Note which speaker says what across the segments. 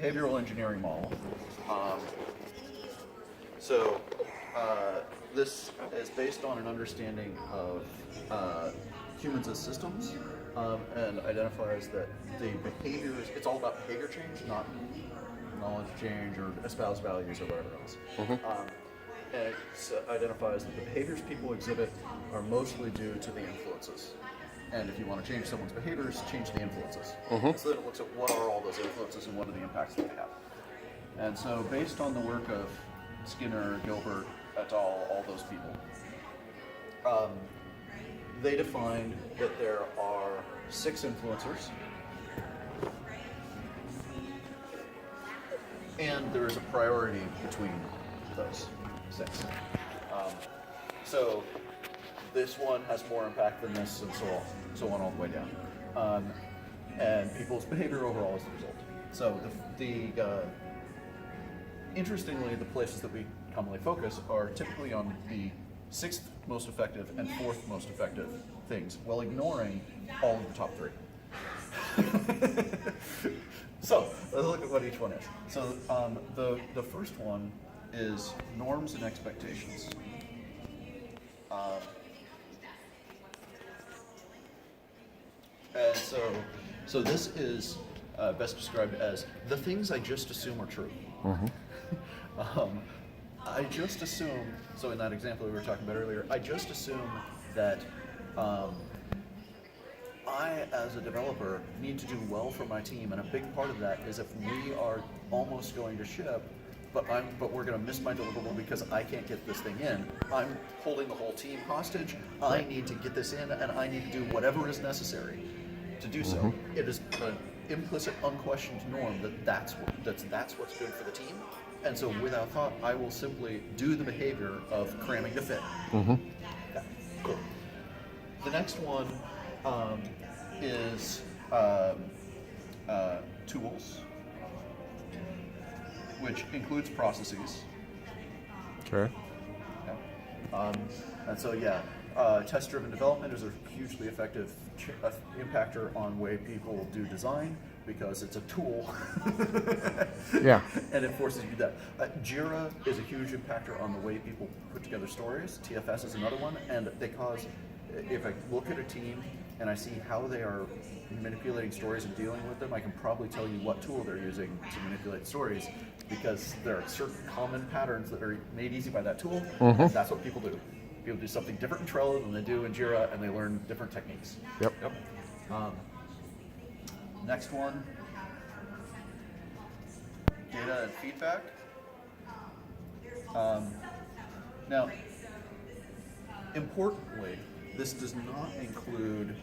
Speaker 1: behavioral engineering model. So this is based on an understanding of humans as systems, and identifies that the behaviors, it's all about behavior change, not knowledge change or espoused values or whatever else. And it identifies that the behaviors people exhibit are mostly due to the influences. And if you want to change someone's behaviors, change the influences. So then it looks at what are all those influences and what are the impacts that they have. And so based on the work of Skinner, Gilbert, et al., all those people, they defined that there are 6 influencers, and there is a priority between those 6. So this one has more impact than this, and so on all the way down. And people's behavior overall is the result. So interestingly, the places that we commonly focus are typically on the 6th most effective and 4th most effective things, while ignoring all of the top 3. So let's look at what each one is. So the first one is norms and expectations. And so this is best described as the things I just assume are true. I just assume, so in that example we were talking about earlier, I just assume that I, as a developer, need to do well for my team, and a big part of that is if we are almost going to ship, but we're going to miss my deliverable because I can't get this thing in, I'm holding the whole team hostage. I need to get this in, and I need to do whatever is necessary to do so. It is an implicit, unquestioned norm that's what's good for the team. And so without thought, I will simply do the behavior of cramming to fit. Okay, cool. The next one is tools, which includes processes.
Speaker 2: Okay.
Speaker 1: And so, test-driven development is a hugely effective impactor on way people do design, because it's a tool. And it forces you to do that. Jira is a huge impactor on the way people put together stories. TFS is another one, and they cause, if I look at a team and I see how they are manipulating stories and dealing with them, I can probably tell you what tool they're using to manipulate stories, because there are certain common patterns that are made easy by that tool, and that's what people do. People do something different in Trello than they do in Jira, and they learn different techniques. Next one, data and feedback. Now, importantly, this does not include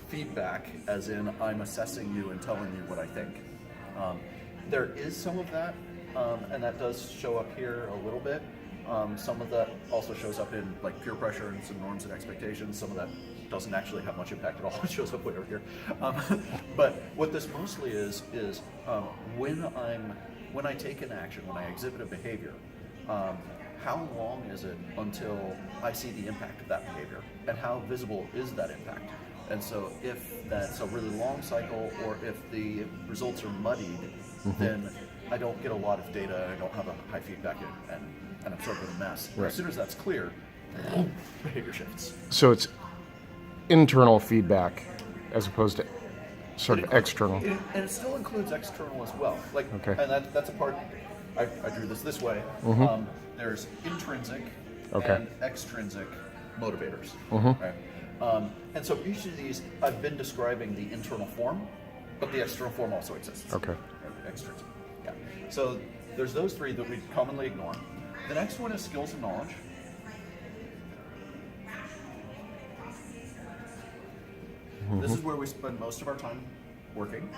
Speaker 1: feedback as in I'm assessing you and telling you what I think. There is some of that, and that does show up here a little bit. Some of that also shows up in like peer pressure and some norms and expectations. Some of that doesn't actually have much impact at all. It shows up way over here. But what this mostly is when I take an action, when I exhibit a behavior, how long is it until I see the impact of that behavior, and how visible is that impact? And so if that's a really long cycle, or if the results are muddied, then I don't get a lot of data, I don't have a high feedback, and I'm sort of in a mess.
Speaker 2: Right.
Speaker 1: As soon as that's clear, behavior shifts.
Speaker 2: So it's internal feedback as opposed to sort of external.
Speaker 1: And it still includes external as well.
Speaker 2: Okay.
Speaker 1: And that's a part, I drew this way. There's intrinsic and extrinsic motivators. Right? And so each of these, I've been describing the internal form, but the external form also exists.
Speaker 2: Okay.
Speaker 1: Extrinsic. Yeah. So there's those 3 that we commonly ignore. The next one is skills and knowledge. This is where we spend most of our time working.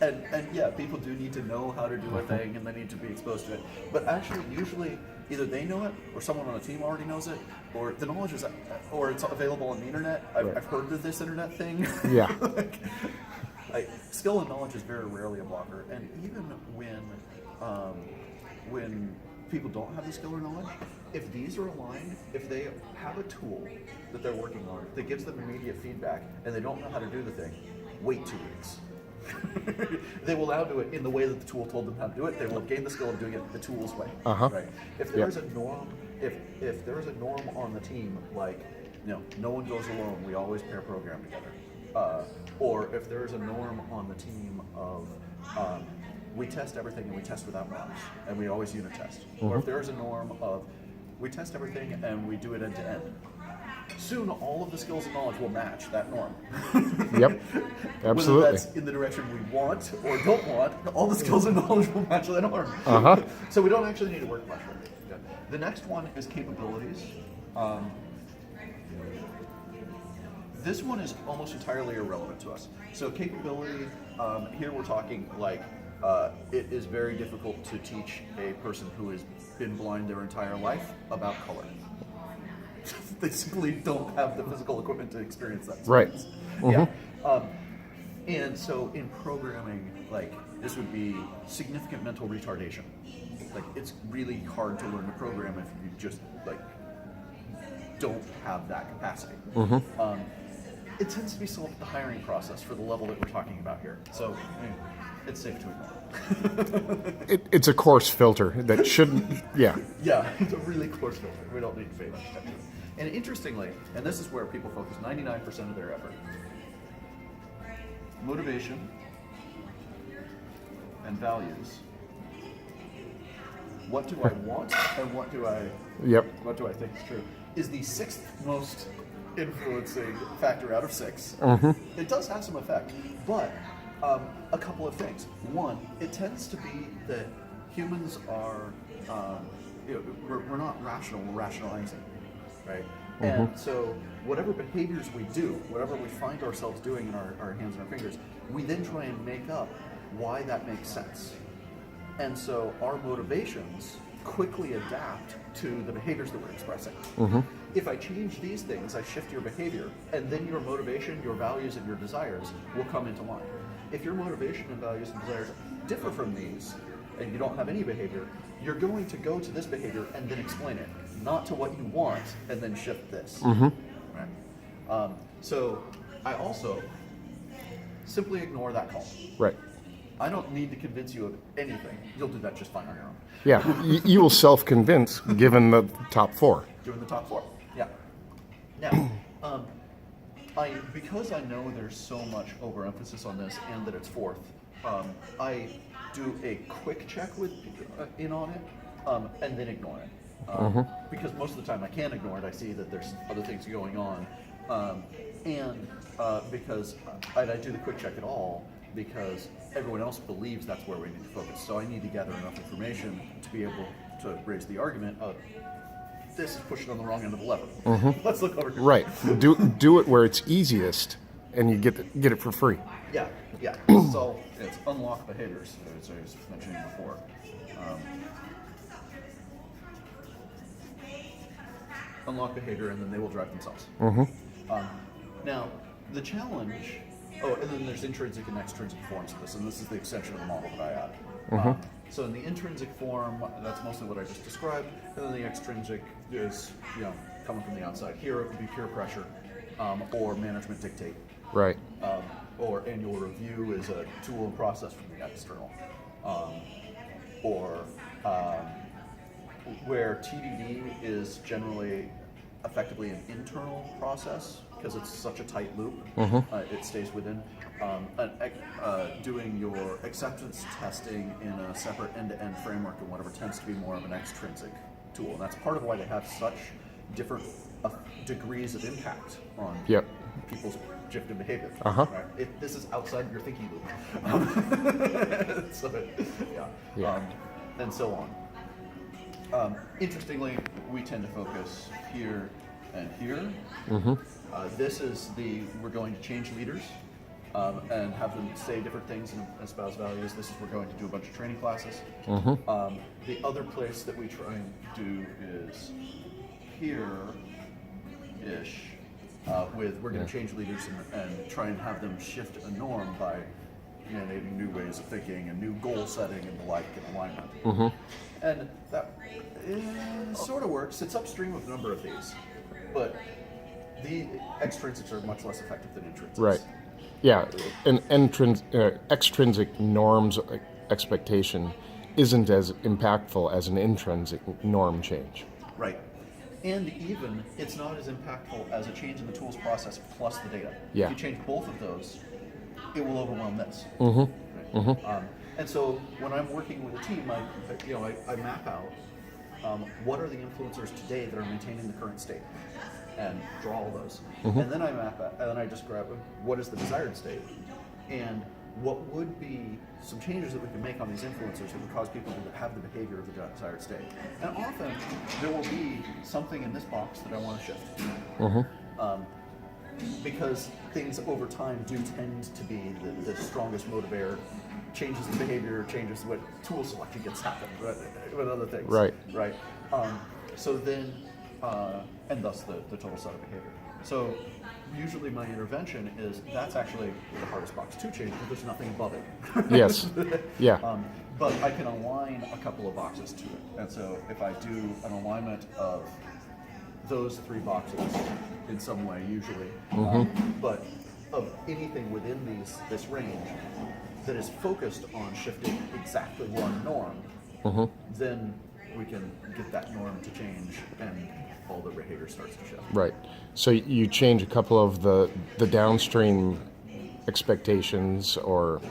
Speaker 1: And yeah, people do need to know how to do a thing, and they need to be exposed to it. But actually, usually, either they know it, or someone on the team already knows it, or the knowledge is, or it's available on the internet. I've heard of this internet thing.
Speaker 2: Yeah.
Speaker 1: Skill and knowledge is very rarely a blocker, and even when people don't have the skill or knowledge, if these are aligned, if they have a tool that they're working on that gives them immediate feedback and they don't know how to do the thing, wait 2 weeks. They will now do it in the way that the tool told them how to do it. They will gain the skill of doing it the tool's way. Right? If there is a norm, if there is a norm on the team, like, no one goes alone, we always pair program together. Or if there is a norm on the team of we test everything and we test without norms, and we always unit test. Or if there is a norm of we test everything and we do it end to end. Soon, all of the skills and knowledge will match that norm.
Speaker 2: Yep, absolutely.
Speaker 1: Whether that's in the direction we want or don't want, all the skills and knowledge will match that norm. So we don't actually need to work much with it. Yeah. The next one is capabilities. This one is almost entirely irrelevant to us. So capability, here we're talking like it is very difficult to teach a person who has been blind their entire life about color. They simply don't have the physical equipment to experience that.
Speaker 2: Right.
Speaker 1: Yeah. And so in programming, like, this would be significant mental retardation. Like, it's really hard to learn to program if you just, like, don't have that capacity. It tends to be solved at the hiring process for the level that we're talking about here. So it's safe to ignore.
Speaker 2: It's a coarse filter that shouldn't,
Speaker 1: Yeah, it's a really coarse filter. We don't need to pay much attention to it. And interestingly, and this is where people focus 99% of their effort, motivation and values. What do I want and what do I think is true is the sixth most influencing factor out of 6. It does have some effect, but a couple of things. One, it tends to be that humans are, we're not rational, we're rationalizing, right? And so whatever behaviors we do, whatever we find ourselves doing in our hands and our fingers, we then try and make up why that makes sense. And so our motivations quickly adapt to the behaviors that we're expressing. If I change these things, I shift your behavior, and then your motivation, your values, and your desires will come into line. If your motivation and values and desires differ from these, and you don't have any behavior, you're going to go to this behavior and then explain it, not to what you want and then shift this. Right? So I also simply ignore that call.
Speaker 2: Right.
Speaker 1: I don't need to convince you of anything. You'll do that just fine on your own.
Speaker 2: Yeah, you will self-convince given the top 4.
Speaker 1: Doing the top 4. Yeah. Now, because I know there's so much overemphasis on this and that it's 4th, I do a quick check in on it and then ignore it. Because most of the time I can't ignore it. I see that there's other things going on. And because I do the quick check at all, because everyone else believes that's where we need to focus. So I need to gather enough information to be able to raise the argument of this is pushing on the wrong end of the lever. Let's look over here.
Speaker 2: Right. Do it where it's easiest, and you get it for free.
Speaker 1: Yeah. So it's unlock behaviors, as I was mentioning before. Unlock behavior, and then they will drive themselves. Now, the challenge. Oh, and then there's intrinsic and extrinsic forms of this, and this is the extension of the model that I added. So in the intrinsic form, that's mostly what I just described, and then the extrinsic is, coming from the outside. Here it would be peer pressure, or management dictate.
Speaker 2: Right.
Speaker 1: Or annual review is a tool and process from the external. Or where TDD is generally effectively an internal process, because it's such a tight loop, it stays within. Doing your acceptance testing in a separate end-to-end framework and whatever tends to be more of an extrinsic tool. And that's part of why they have such different degrees of impact on people's shifted behavior. Right? This is outside your thinking loop. And so on. Interestingly, we tend to focus here and here. This is we're going to change leaders and have them say different things and espouse values. This is we're going to do a bunch of training classes. The other place that we try and do is here-ish. We're going to change leaders and try and have them shift a norm by mandating new ways of thinking and new goal setting and the like in alignment. And that sort of works. It's upstream of a number of these, but the extrinsics are much less effective than intrinsics.
Speaker 2: Right. Yeah, an extrinsic norms expectation isn't as impactful as an intrinsic norm change.
Speaker 1: Right. And even, it's not as impactful as a change in the tools process plus the data.
Speaker 2: Yeah.
Speaker 1: If you change both of those, it will overwhelm this. Right? And so when I'm working with a team, I map out what are the influencers today that are maintaining the current state, and draw all those. And then I map out, and then I just grab what is the desired state, and what would be some changes that we can make on these influencers that would cause people to have the behavior of the desired state. And often there will be something in this box that I want to shift. Because things over time do tend to be the strongest motivator, changes the behavior, changes what tool selection gets happen, right, with other things.
Speaker 2: Right.
Speaker 1: Right. So then, and thus the total set of behavior. So usually my intervention is that's actually the hardest box to change because there's nothing above it.
Speaker 2: Yes. Yeah.
Speaker 1: But I can align a couple of boxes to it. And so if I do an alignment of those three boxes in some way, usually, but of anything within this range that is focused on shifting exactly one norm, then we can get that norm to change and all the behavior starts to shift.
Speaker 2: Right. So you change a couple of the downstream expectations or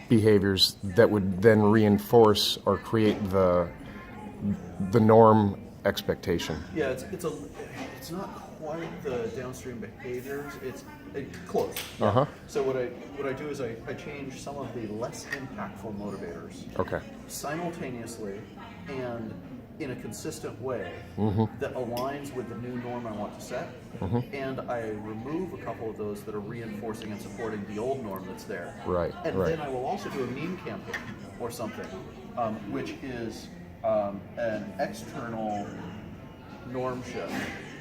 Speaker 2: behaviors that would then reinforce or create the norm expectation.
Speaker 1: Yeah, it's not quite the downstream behaviors. It's close.
Speaker 2: Yeah.
Speaker 1: So what I do is I change some of the less impactful motivators.
Speaker 2: Okay.
Speaker 1: Simultaneously and in a consistent way that aligns with the new norm I want to set, and I remove a couple of those that are reinforcing and supporting the old norm that's there.
Speaker 2: Right.
Speaker 1: And then I will also do a meme campaign or something, which is an external norm shift.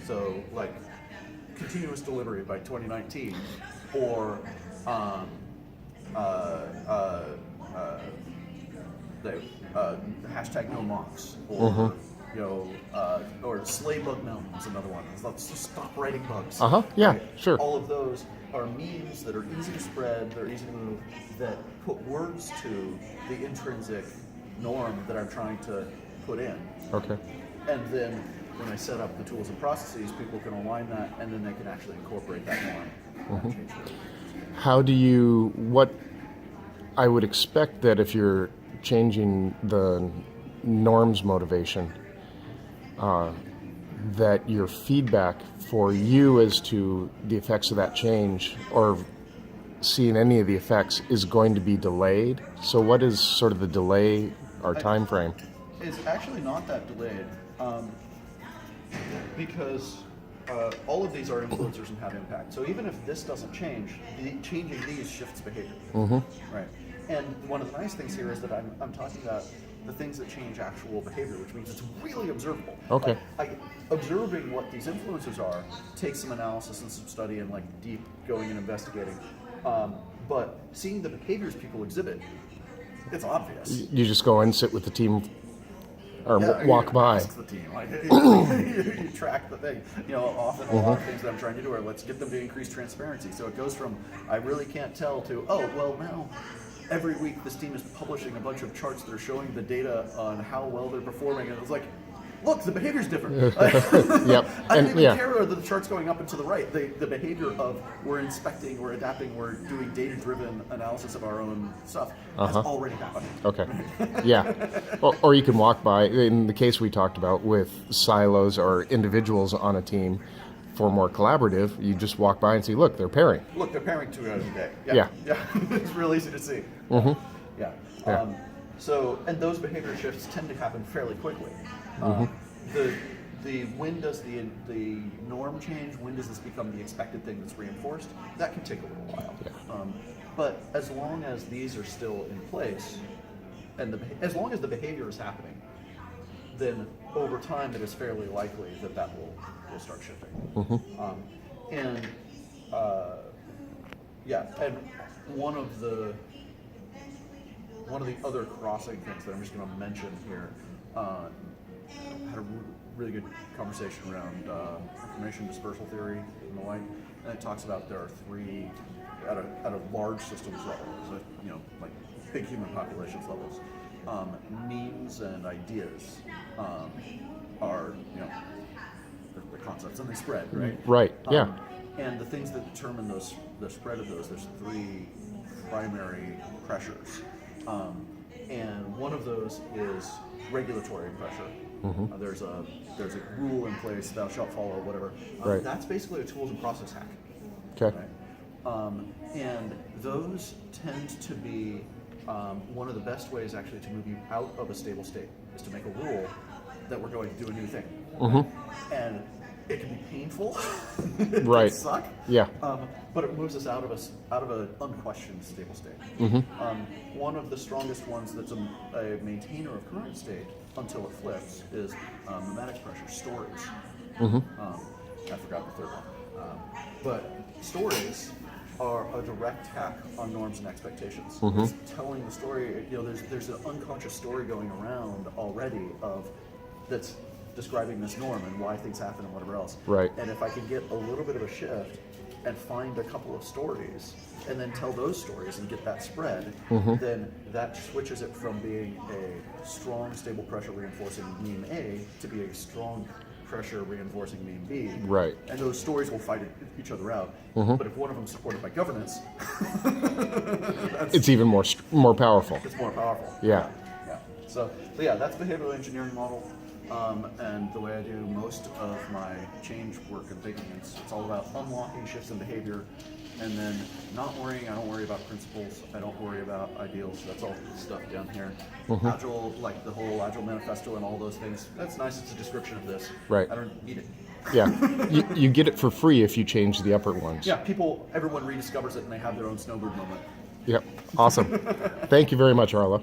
Speaker 1: So like continuous delivery by 2019, or hashtag no mocks, or or slay bug mountain is another one. Let's just stop writing bugs.
Speaker 2: Yeah.
Speaker 1: Right?
Speaker 2: Sure.
Speaker 1: All of those are memes that are easy to spread, they're easy to move, that put words to the intrinsic norm that I'm trying to put in.
Speaker 2: Okay.
Speaker 1: And then when I set up the tools and processes, people can align that, and then they can actually incorporate that norm.
Speaker 2: How do you? What I would expect that if you're changing the norms motivation, that your feedback for you as to the effects of that change or seeing any of the effects is going to be delayed. So what is sort of the delay or time frame?
Speaker 1: It's actually not that delayed, because all of these are influencers and have impact. So even if this doesn't change, changing these shifts behavior. Right. And one of the nice things here is that I'm talking about the things that change actual behavior, which means it's really observable.
Speaker 2: Okay.
Speaker 1: Observing what these influencers are takes some analysis and some study and like deep going and investigating. But seeing the behaviors people exhibit, it's obvious.
Speaker 2: You just go and sit with the team or
Speaker 1: Yeah,
Speaker 2: walk
Speaker 1: you
Speaker 2: by.
Speaker 1: ask the team. Like, you track the thing. Often a lot of things that I'm trying to do are let's get them to increase transparency. So it goes from I really can't tell to now every week this team is publishing a bunch of charts that are showing the data on how well they're performing, and it's like, look, the behavior's different.
Speaker 2: Yep.
Speaker 1: I don't even care whether the chart's going up and to the right. The behavior of we're inspecting, we're adapting, we're doing data-driven analysis of our own stuff has already happened.
Speaker 2: Okay. Yeah. Or you can walk by, in the case we talked about with silos or individuals on a team, for more collaborative, you just walk by and see, look, they're pairing.
Speaker 1: Look, they're pairing 2 hours a day.
Speaker 2: Yeah.
Speaker 1: It's real easy to see. Yeah. So, and those behavior shifts tend to happen fairly quickly. The when does the norm change? When does this become the expected thing that's reinforced? That can take a little while.
Speaker 2: Yeah.
Speaker 1: But as long as these are still in place, and as long as the behavior is happening, then over time it is fairly likely that will start shifting. And one of the other crossing things that I'm just going to mention here, had a really good conversation around information dispersal theory and the like. and it talks about there are three at a large systems level, so, you know, like big human populations levels. Memes and ideas are, you know, the concepts, and they spread, right?
Speaker 2: Right. Yeah.
Speaker 1: And the things that determine the spread of those, there's three primary pressures. And one of those is regulatory pressure. There's a rule in place, thou shalt follow, whatever.
Speaker 2: Right.
Speaker 1: That's basically a tools and process hack.
Speaker 2: Okay.
Speaker 1: Right? And those tend to be one of the best ways actually to move you out of a stable state is to make a rule that we're going to do a new thing. And it can be painful. It
Speaker 2: Right.
Speaker 1: can suck.
Speaker 2: Yeah.
Speaker 1: But it moves us out of an unquestioned stable state. One of the strongest ones that's a maintainer of current state until it flips is mimetic pressure, stories. I forgot the third one. But stories are a direct hack on norms and expectations. It's telling the story, you know, there's an unconscious story going around already that's describing this norm and why things happen and whatever else.
Speaker 2: Right.
Speaker 1: And if I can get a little bit of a shift and find a couple of stories and then tell those stories and get that spread, then that switches it from being a strong, stable pressure reinforcing meme A to be a strong pressure reinforcing meme B.
Speaker 2: Right.
Speaker 1: And those stories will fight each other out. But if one of them is supported by governance,
Speaker 2: It's even more powerful.
Speaker 1: it's more powerful.
Speaker 2: Yeah.
Speaker 1: So yeah, that's behavioral engineering model. And the way I do most of my change work and thinking, it's all about unlocking shifts in behavior, and then not worrying. I don't worry about principles. I don't worry about ideals. That's all stuff down here. Agile, like the whole Agile manifesto and all those things. That's nice. It's a description of this.
Speaker 2: Right.
Speaker 1: I don't need it.
Speaker 2: Yeah. You get it for free if you change the upper ones.
Speaker 1: Yeah, everyone rediscovers it and they have their own snowbird moment.
Speaker 2: Yep. Awesome. Thank you very much, Arlo.